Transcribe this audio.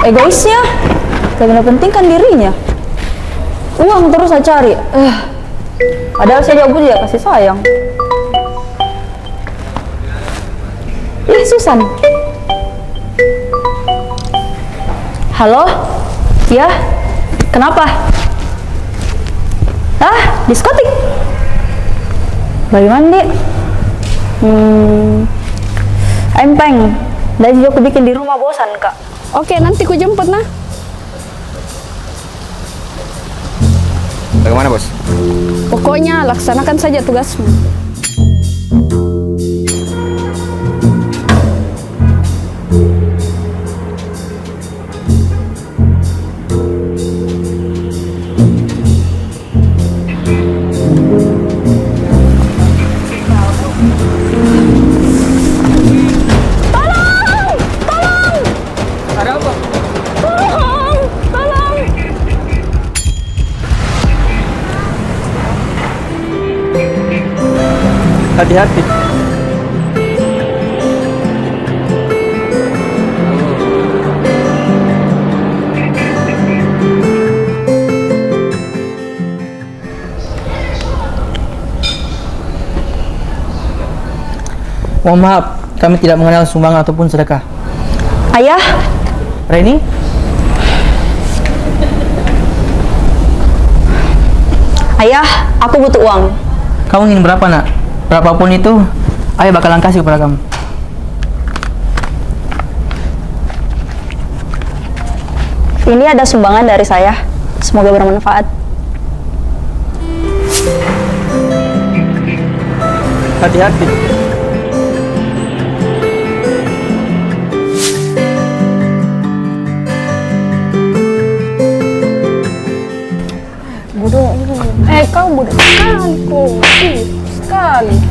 Egoisnya, lebih penting kan dirinya. Uang terus saya cari. Padahal saya jawab dia kasih sayang. Susan. Halo? Ya? Kenapa? Diskotik? Bagaimana, Dik? Empeng. Dan juga aku bikin di rumah, bosan, Kak. Oke, nanti ku jemput nah. Bagaimana, Bos? Pokoknya laksanakan saja tugasmu. Hati-hati. Mohon maaf, kami tidak mengenal sumbangan ataupun sedekah. Ayah? Reni? Ayah, aku butuh uang. Kamu ingin berapa, nak? Berapapun itu, ayah bakalan kasih kepada kamu. Ini ada sumbangan dari saya. Semoga bermanfaat. Hati-hati. Bodoh. Kau bodoh sekali kok. Sekali.